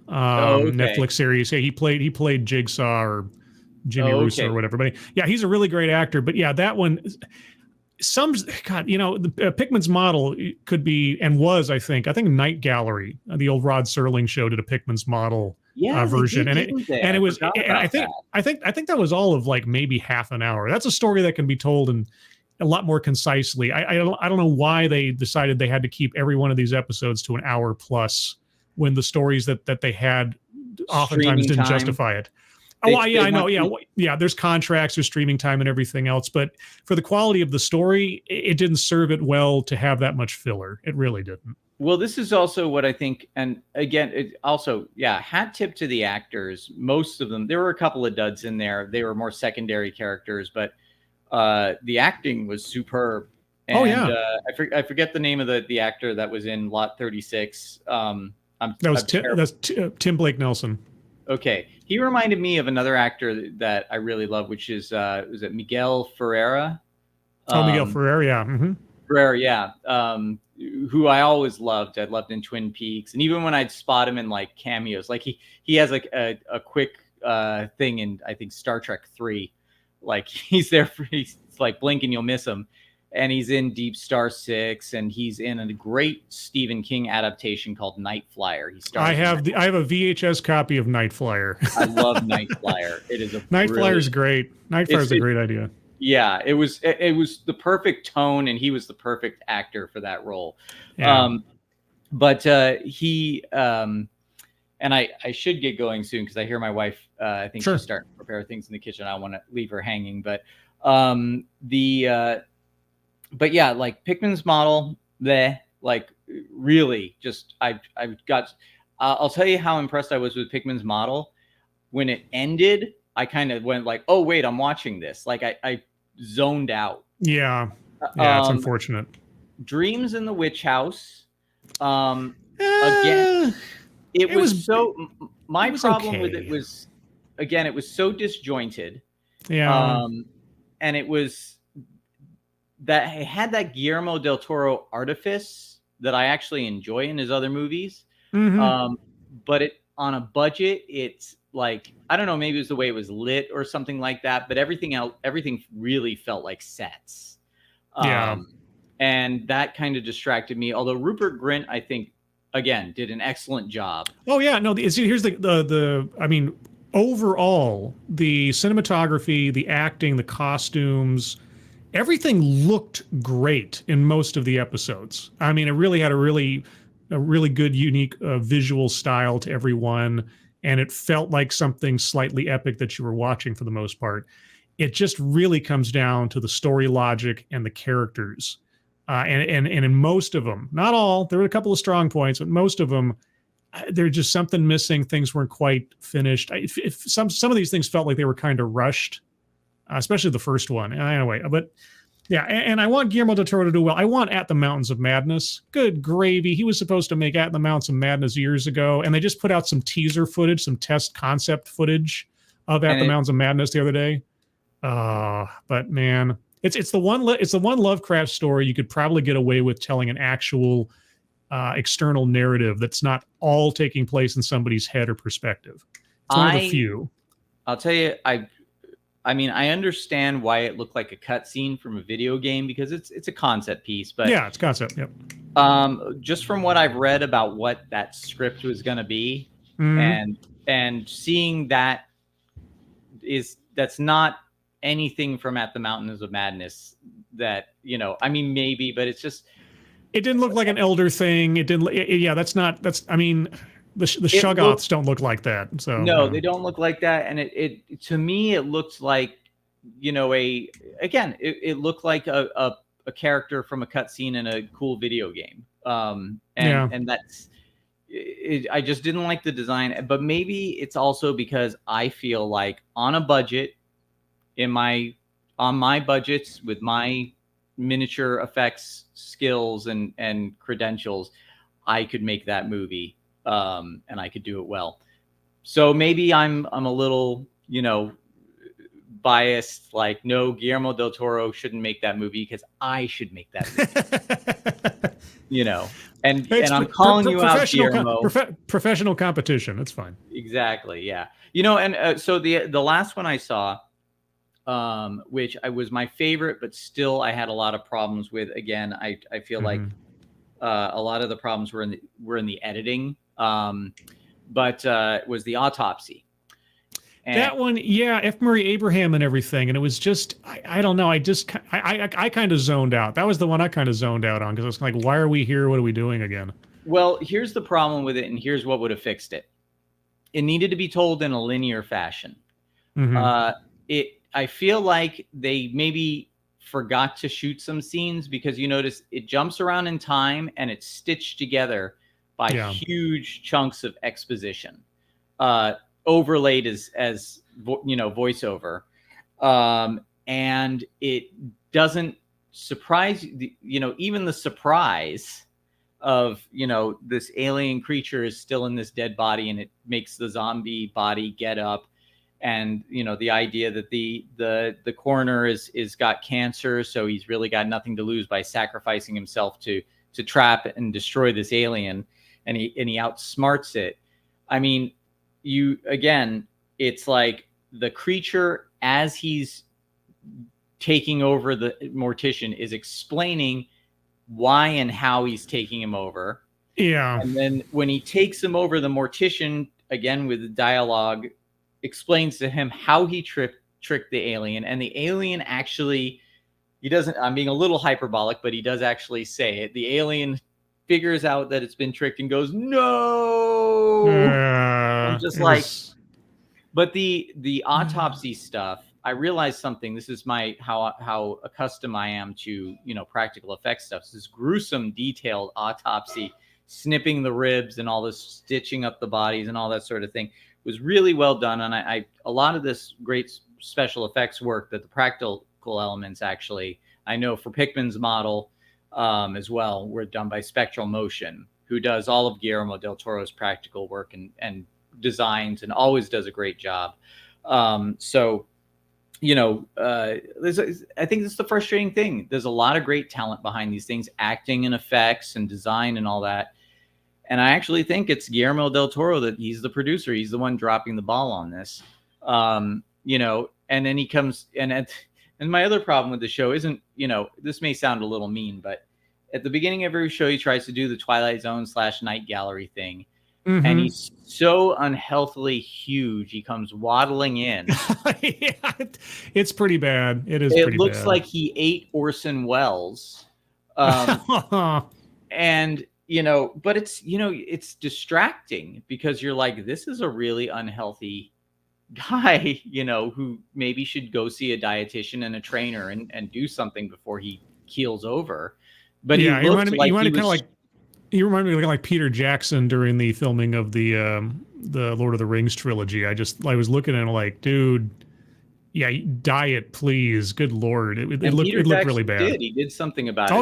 Netflix series. He played Jigsaw or Jimmy Russo or whatever. But yeah, he's a really great actor. But yeah, that one. The Pickman's Model could be and was, I think Night Gallery, the old Rod Serling show, did a Pickman's Model version, and it was. I think that was all of maybe half an hour. That's a story that can be told in a lot more concisely. I don't know why they decided they had to keep every one of these episodes to an hour plus when the stories that they had oftentimes Streaming didn't time. justify it. They- Oh, yeah, they I know. want Yeah, to- yeah. There's contracts, there's streaming time, and everything else. But for the quality of the story, it didn't serve it well to have that much filler. It really didn't. Well, this is also what I think, and again, it also, yeah, hat tip to the actors. Most of them, there were a couple of duds in there. They were more secondary characters, but the acting was superb. And, Oh, yeah. I forget the name of the actor that was in Lot 36. That's Tim Blake Nelson. Okay, he reminded me of another actor that I really love, which is was it Miguel Ferreira? Miguel Ferrer, yeah. Mm-hmm. Ferreira, yeah. Who I always loved. I loved in Twin Peaks, and even when I'd spot him in like cameos, like he has like a quick thing in I think Star Trek 3, like he's like blink and you'll miss him, and he's in Deep Star 6, and he's in a great Stephen King adaptation called Night Flyer. I have a VHS copy of Night Flyer. I love Night Flyer. It is a Night Flyer's great. Night Flyer's a great idea. Yeah, it was the perfect tone, and he was the perfect actor for that role. Yeah. But he and I should get going soon because I hear my wife. I think Sure. she's starting to prepare things in the kitchen. I want to leave her hanging, but but yeah, like Pickman's model, like really just I've got. I'll tell you how impressed I was with Pickman's model when it ended. I kind of went like, oh wait, I'm watching this. Like I zoned out. Yeah, it's unfortunate. Dreams in the Witch House. Again, it was so. My problem with it was, again, it was so disjointed. Yeah. And it was that it had that Guillermo del Toro artifice that I actually enjoy in his other movies. Mm-hmm. But it on a budget, it's like, I don't know, maybe it was the way it was lit or something like that, but everything really felt like sets. Yeah. And that kind of distracted me. Although Rupert Grint, I think, again, did an excellent job. Oh yeah, no. Here's the. I mean, overall, the cinematography, the acting, the costumes, everything looked great in most of the episodes. I mean, it really had a really good, unique visual style to everyone, and it felt like something slightly epic that you were watching for the most part. It just really comes down to the story logic and the characters. And in most of them, not all, there were a couple of strong points, but most of them, there's just something missing. Things weren't quite finished. If some of these things felt like they were kind of rushed, especially the first one. Anyway, but yeah, and I want Guillermo del Toro to do well. I want At the Mountains of Madness. Good gravy. He was supposed to make At the Mountains of Madness years ago, and they just put out some teaser footage, some test concept footage of At the Mountains of Madness the other day. But man, it's the one Lovecraft story you could probably get away with telling an actual external narrative that's not all taking place in somebody's head or perspective. It's one of the few. I'll tell you, I mean, I understand why it looked like a cutscene from a video game because it's a concept piece, but yeah, it's concept. Yep. Just from what I've read about what that script was going to be, and seeing that's not anything from At the Mountains of Madness. That, you know, I mean, maybe, but it's just. It didn't look like an Elder thing. It didn't. I mean, the Shoggoths don't look like that. So no, they don't look like that. And it to me, it looked like, you know, it looked like a character from a cutscene in a cool video game. And that's, I just didn't like the design. But maybe it's also because I feel like on a budget, on my budgets with my miniature effects skills and credentials, I could make that movie, and I could do it well. So maybe I'm a little, you know, biased. Like, no, Guillermo del Toro shouldn't make that movie because I should make that movie. You know, and I'm calling you out, Guillermo. Professional competition. That's fine. Exactly. Yeah. You know, and so the last one I saw, which was my favorite, but still I had a lot of problems with. Again, I feel like a lot of the problems were in the editing. But it was The Autopsy. And that one, yeah, F. Murray Abraham and everything, and it was just, I don't know, I kind of zoned out. That was the one I kind of zoned out on because I was like, why are we here? What are we doing again? Well, here's the problem with it, and here's what would have fixed it. it needed to be told in a linear fashion. Mm-hmm. I feel like they maybe forgot to shoot some scenes, because you notice it jumps around in time and it's stitched together by Yeah. huge chunks of exposition, uh, overlaid as voiceover, and it doesn't surprise even the surprise of this alien creature is still in this dead body, and it makes the zombie body get up, and the idea that the coroner is got cancer, so he's really got nothing to lose by sacrificing himself to trap and destroy this alien, and he outsmarts it. I mean, it's like the creature, as he's taking over the mortician, is explaining why and how he's taking him over. Yeah. And then when he takes him over, the mortician, again with the dialogue, explains to him how he tricked the alien. And the alien actually, I'm being a little hyperbolic, but he does actually say it. The alien figures out that it's been tricked and goes, no. I'm just like, but the autopsy stuff, I realized something. This is how accustomed I am to, practical effects stuff. This gruesome, detailed autopsy, snipping the ribs and all this, stitching up the bodies and all that sort of thing, was really well done. And I a lot of this great special effects work, that the practical elements actually, I know for Pickman's model as well, were done by Spectral Motion, who does all of Guillermo del Toro's practical work and designs, and always does a great job. So I think this is the frustrating thing. There's a lot of great talent behind these things, acting and effects and design and all that. And I actually think it's Guillermo del Toro, that he's the producer. He's the one dropping the ball on this. And then he comes and my other problem with the show isn't, this may sound a little mean, but at the beginning of every show, he tries to do the Twilight Zone / Night Gallery thing. Mm-hmm. And he's so unhealthily huge. He comes waddling in. Yeah, it's pretty bad. It looks like he ate Orson Welles. And, but it's distracting, because you're like, this is a really unhealthy guy, who maybe should go see a dietitian and a trainer and do something before he keels over. But yeah, he reminded me like Peter Jackson during the filming of the Lord of the Rings trilogy. I was looking at him like, dude, yeah, diet, please. Good Lord. It looked really bad. He did something about it.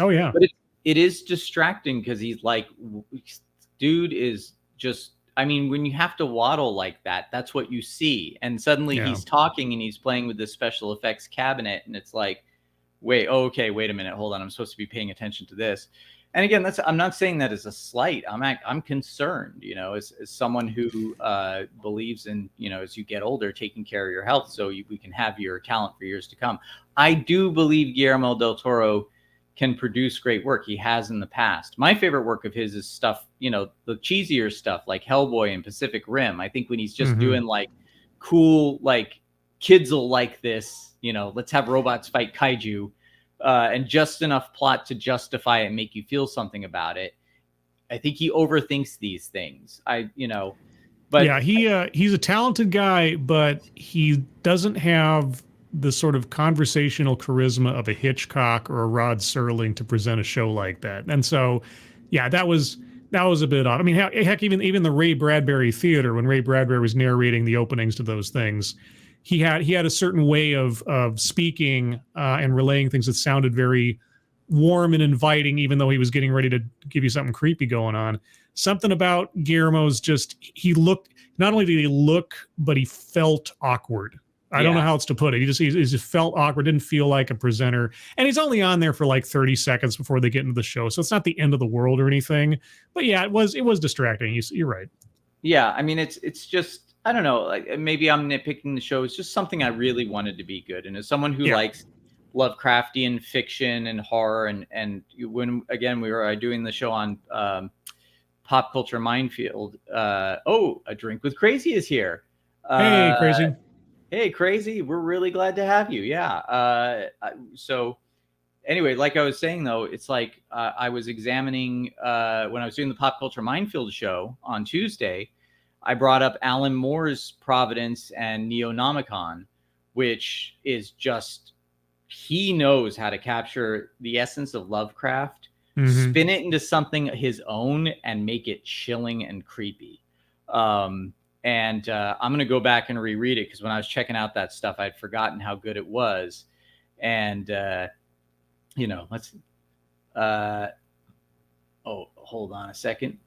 Oh, yeah. But it is distracting, because he's like, dude is just, I mean, when you have to waddle like that, that's what you see. And suddenly he's talking and he's playing with this special effects cabinet. And it's like, wait a minute. Hold on. I'm supposed to be paying attention to this. And again, I'm not saying that as a slight. I'm concerned, as someone who believes in, as you get older, taking care of your health so we can have your talent for years to come. I do believe Guillermo del Toro can produce great work. He has in the past. My favorite work of his is stuff, the cheesier stuff like Hellboy and Pacific Rim. I think when he's just doing like cool, like kids will like this, let's have robots fight kaiju. And just enough plot to justify it and make you feel something about it. I think he overthinks these things. But yeah, he's a talented guy, but he doesn't have the sort of conversational charisma of a Hitchcock or a Rod Serling to present a show like that. And so, yeah, that was a bit odd. I mean, heck, even the Ray Bradbury Theater, when Ray Bradbury was narrating the openings to those things, he had a certain way of speaking and relaying things that sounded very warm and inviting, even though he was getting ready to give you something creepy going on. Something about Guillermo's not only did he look, but he felt awkward. I don't know how else to put it. He just felt awkward, didn't feel like a presenter. And he's only on there for like 30 seconds before they get into the show. So it's not the end of the world or anything. But yeah, it was distracting. You're right. Yeah, I mean, it's just, I don't know, like maybe I'm nitpicking the show. It's just something I really wanted to be good. And as someone who likes Lovecraftian fiction and horror, and when, again, we were doing the show on Pop Culture Minefield. A Drink with Crazy is here. Hey, Crazy. Hey, Crazy. We're really glad to have you. Yeah. So anyway, like I was saying, though, it's like I was examining when I was doing the Pop Culture Minefield show on Tuesday. I brought up Alan Moore's Providence and Neonomicon, which is just, he knows how to capture the essence of Lovecraft, spin it into something his own, and make it chilling and creepy. I'm going to go back and reread it because when I was checking out that stuff, I'd forgotten how good it was. And, let's, hold on a second.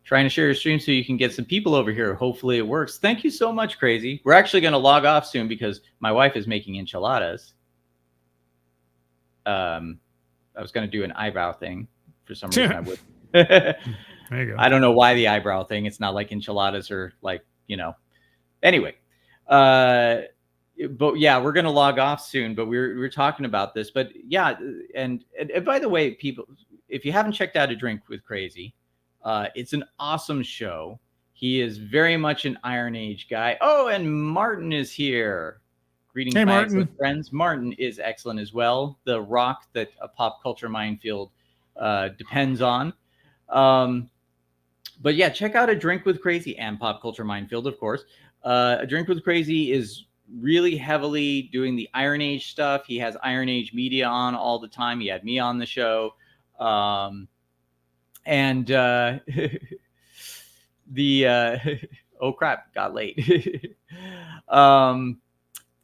Trying to share your stream so you can get some people over here. Hopefully it works. Thank you so much, Crazy. We're actually going to log off soon because my wife is making enchiladas. I was going to do an eyebrow thing. For some reason I would. There you go. I don't know why the eyebrow thing. It's not like enchiladas or like, Anyway. But yeah, we're going to log off soon, but we're talking about this. But yeah, and by the way, people, if you haven't checked out A Drink with Crazy, it's an awesome show. He is very much an Iron Age guy. Oh, and Martin is here. Greetings, hey, my Martin. excellent friends. Martin is excellent as well. The rock that a pop culture minefield depends on. But yeah, check out A Drink with Crazy and Pop Culture Minefield, of course. A Drink with Crazy is really heavily doing the Iron Age stuff. He has Iron Age media on all the time. He had me on the show. Oh crap, got late.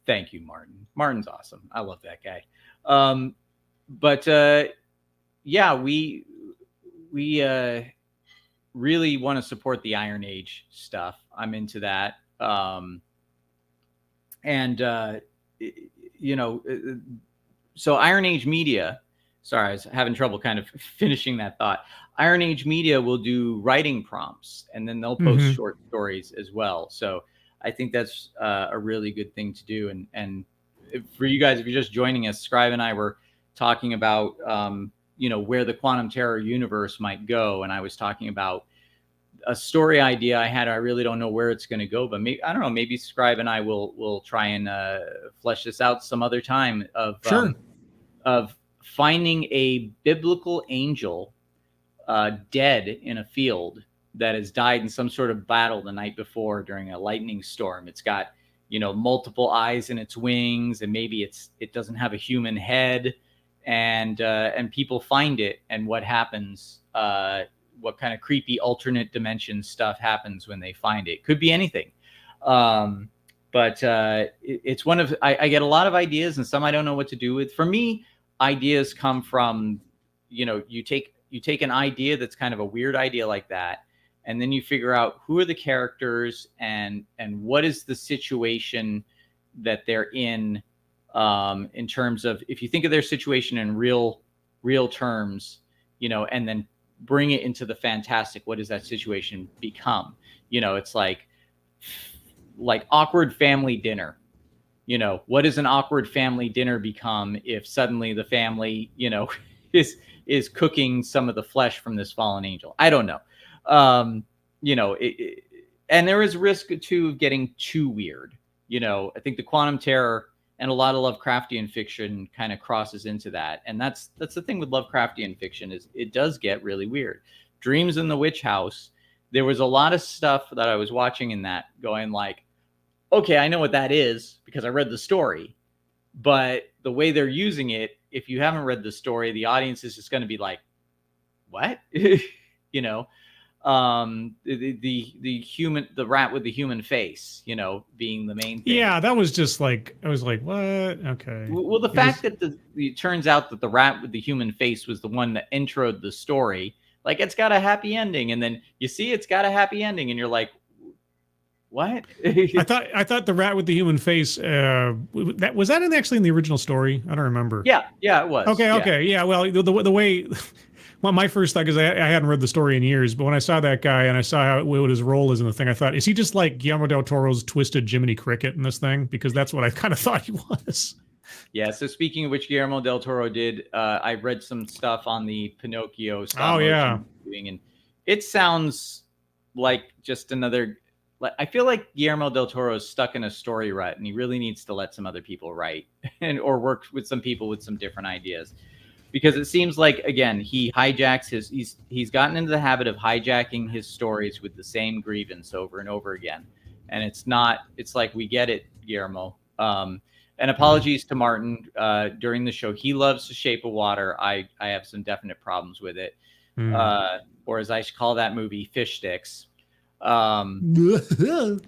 Thank you, Martin. Martin's awesome. I love that guy. Yeah, we really want to support the Iron Age stuff. I'm into that. So Iron Age Media, sorry, I was having trouble kind of finishing that thought. Iron Age Media will do writing prompts, and then they'll post short stories as well. So I think that's a really good thing to do. And for you guys, if you're just joining us, Scribe and I were talking about, where the Quantum Terror universe might go. And I was talking about a story idea I had. I really don't know where it's going to go, but maybe, I don't know, maybe Scribe and I will try and flesh this out some other time of finding a biblical angel dead in a field that has died in some sort of battle the night before during a lightning storm. It's got, multiple eyes in its wings, and maybe it doesn't have a human head, and people find it, and what happens, what kind of creepy alternate dimension stuff happens when they find it. Could be anything. It's one of, I get a lot of ideas, and some I don't know what to do with. For me, ideas come from, you take an idea that's kind of a weird idea like that, and then you figure out who are the characters and what is the situation that they're in terms of, if you think of their situation in real terms, and then bring it into the fantastic, what does that situation become? It's like awkward family dinner. What does an awkward family dinner become if suddenly the family, is cooking some of the flesh from this fallen angel? I don't know. And there is risk too of getting too weird. I think the Quantum Terror and a lot of Lovecraftian fiction kind of crosses into that. And that's the thing with Lovecraftian fiction, is it does get really weird. Dreams in the Witch House, there was a lot of stuff that I was watching in that going like, okay, I know what that is because I read the story, but the way they're using it, if you haven't read the story, the audience is just going to be like, what? The rat with the human face, being the main thing. Yeah, that was just like, I was like, what? Okay. Well, the fact that it turns out that the rat with the human face was the one that introed the story, like, it's got a happy ending, and then you see it's got a happy ending, and you're like, what? I thought the rat with the human face, that was that actually in the original story? I don't remember. Yeah, it was. Okay. Yeah, well, the way. Well, my first thought, because I hadn't read the story in years, but when I saw that guy and I saw what his role is in the thing, I thought, is he just like Guillermo del Toro's twisted Jiminy Cricket in this thing? Because that's what I kind of thought he was. Yeah, so speaking of which, Guillermo del Toro did, I read some stuff on the Pinocchio stop motion doing, and it sounds like just another, I feel like Guillermo del Toro is stuck in a story rut, and he really needs to let some other people write or work with some people with some different ideas. because it seems like, again, he hijacks he's gotten into the habit of hijacking his stories with the same grievance over and over again. And it's like, we get it, Guillermo. And apologies to Martin during the show. He loves The Shape of Water. I have some definite problems with it. Or as I should call that movie, Fish Sticks. That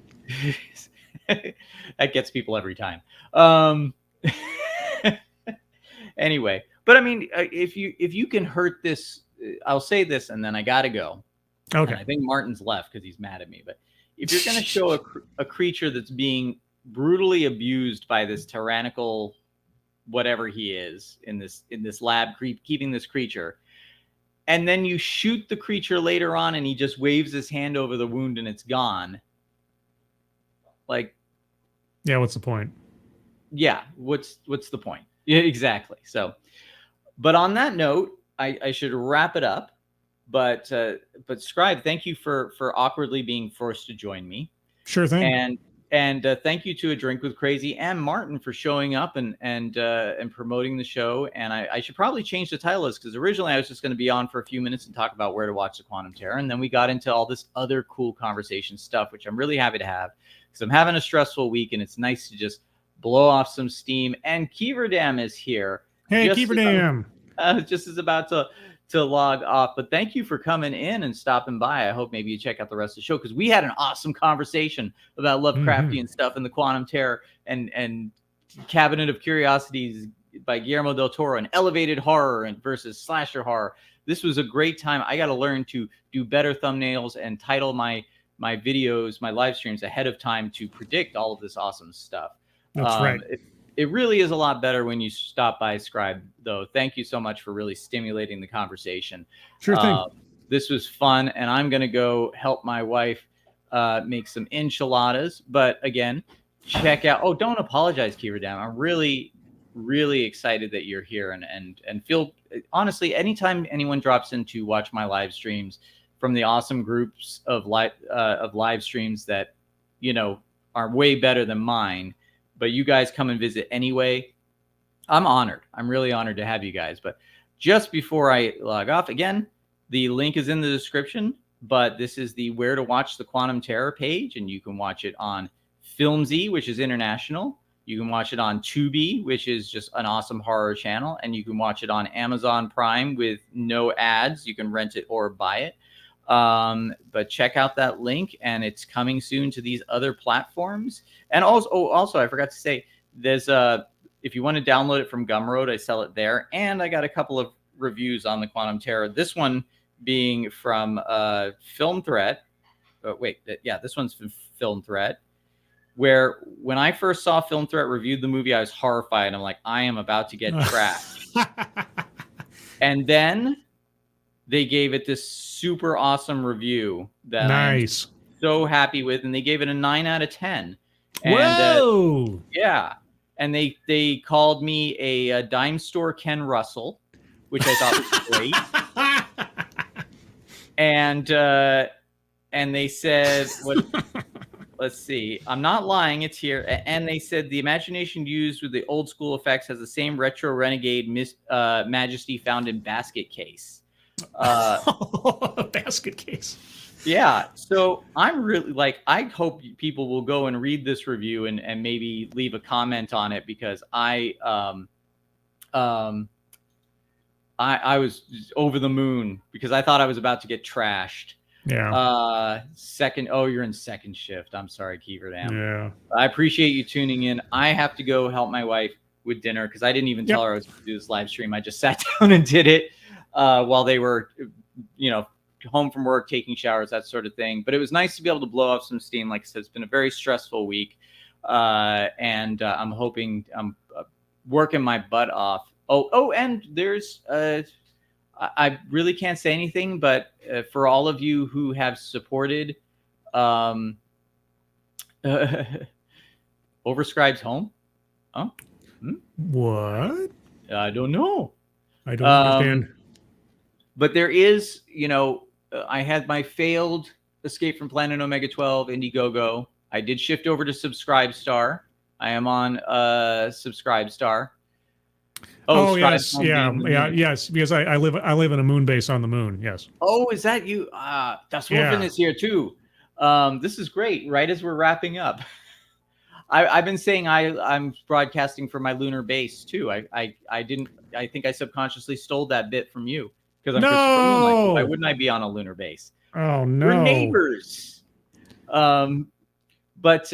gets people every time. Anyway, but I mean, if you can hurt this, I'll say this, and then I gotta go. Okay. And I think Martin's left because he's mad at me. But if you're going to show a creature that's being brutally abused by this tyrannical, whatever he is in this lab, keeping this creature, and then you shoot the creature later on, and he just waves his hand over the wound and it's gone. Like, yeah, what's the point? Yeah, what's the point? Yeah, exactly. So, but on that note, I should wrap it up. But Scribe, thank you for awkwardly being forced to join me. Sure thing. And thank you to A Drink with Crazy and Martin for showing up and promoting the show. And I should probably change the title list, because originally I was just going to be on for a few minutes and talk about where to watch The Quantum Terror, and then we got into all this other cool conversation stuff, which I'm really happy to have, because I'm having a stressful week and it's nice to just blow off some steam. And Keeverdam is here. Hey, Keeverdam. Just is about to log off, but thank you for coming in and stopping by. I hope maybe you check out the rest of the show, because we had an awesome conversation about Lovecraftian stuff and the Quantum Terror and Cabinet of Curiosities by Guillermo del Toro and elevated horror and versus slasher horror. This was a great time. I got to learn to do better thumbnails and title my videos, my live streams ahead of time to predict all of this awesome stuff. That's right. It really is a lot better when you stop by, Scribe, though. Thank you so much for really stimulating the conversation. Sure thing. This was fun, and I'm going to go help my wife make some enchiladas. But again, check out... Oh, don't apologize, Keeverdam. I'm really, really excited that you're here. And feel... Honestly, anytime anyone drops in to watch my live streams from the awesome groups of live streams that, are way better than mine, but you guys come and visit anyway, I'm honored. I'm really honored to have you guys. But just before I log off, again, the link is in the description, but this is the Where to Watch the Quantum Terror page, and you can watch it on Filmzy, which is international. You can watch it on Tubi, which is just an awesome horror channel, and you can watch it on Amazon Prime with no ads. You can rent it or buy it. But check out that link, and it's coming soon to these other platforms. And also I forgot to say, there's if you want to download it from Gumroad, I sell it there, and I got a couple of reviews on the Quantum Terror. This one being from Film Threat. This one's from Film Threat, where when I first saw Film Threat reviewed the movie, I was horrified. I'm like, I am about to get trashed. And then they gave it this super awesome review that I'm so happy with, and they gave it a 9 out of 10. And, whoa! Yeah, and they called me a dime store Ken Russell, which I thought was great. And they said, let's see, I'm not lying, it's here. And they said the imagination used with the old school effects has the same retro renegade majesty found in Basket Case. Basket Case. Yeah, so I'm really I hope people will go and read this review and maybe leave a comment on it, because I was over the moon because I thought I was about to get trashed. Yeah. You're in second shift. I'm sorry, Keeverdam. Yeah. I appreciate you tuning in. I have to go help my wife with dinner, because I didn't even tell her I was going to do this live stream. I just sat down and did it while they were, home from work, taking showers, that sort of thing. But it was nice to be able to blow off some steam. Like I said, it's been a very stressful week, and I'm hoping I'm working my butt off. And there's I really can't say anything, but for all of you who have supported Overscribe's Home. Huh? What? I don't know. I don't understand. But there is, I had my failed Escape from Planet Omega 12 Indiegogo. I did shift over to Subscribe Star. I am on Subscribe Star. Oh, Oh Strive yes, home yeah, being the yeah, moon. yes. Because I live in a moon base on the moon. Yes. Oh, is that you? Das Wolfen Yeah. is here too. This is great. Right as we're wrapping up, I've been saying I'm broadcasting from my lunar base too. I didn't. I think I subconsciously stole that bit from you because I'm Christopher Moonlight. So why No. wouldn't I be on a lunar base? Oh We're no. neighbors. But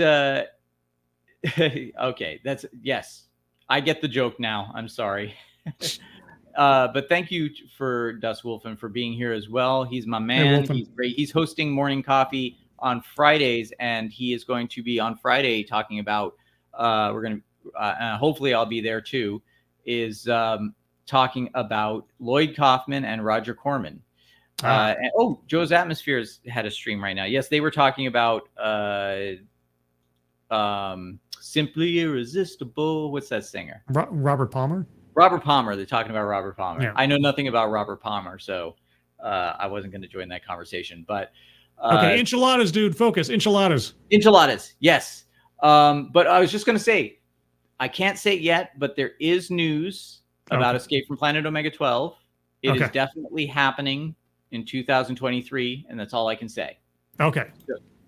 okay, that's yes. I get the joke now. I'm sorry. But thank you for Das Wolfen for being here as well. He's my Hey, man. Wolfen. He's great. He's hosting Morning Coffee on Fridays, and he is going to be on Friday talking about. We're going to hopefully I'll be there too. Is talking about Lloyd Kaufman and Roger Corman. And, Joe's Atmospheres had a stream right now. Yes, they were talking about Simply Irresistible. What's that singer? Robert Palmer. Robert Palmer. They're talking about Robert Palmer. Yeah. I know nothing about Robert Palmer, so I wasn't going to join that conversation. But Okay, enchiladas, dude. Focus. Enchiladas. enchiladas, yes. But I was just going to say, I can't say it yet, but there is news about Escape from Planet Omega 12. It is definitely happening in 2023, and that's all I can say. Okay.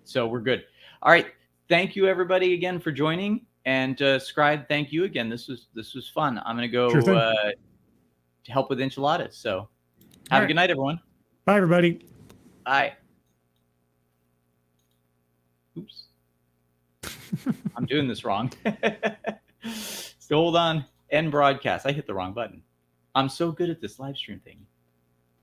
So we're good. All right. Thank you, everybody, again for joining. And Scribe, thank you again. This was fun. I'm going to go help with enchiladas. So have a good night, everyone. Bye, everybody. Bye. Oops. I'm doing this wrong. So hold on. End broadcast. I hit the wrong button. I'm so good at this live stream thing.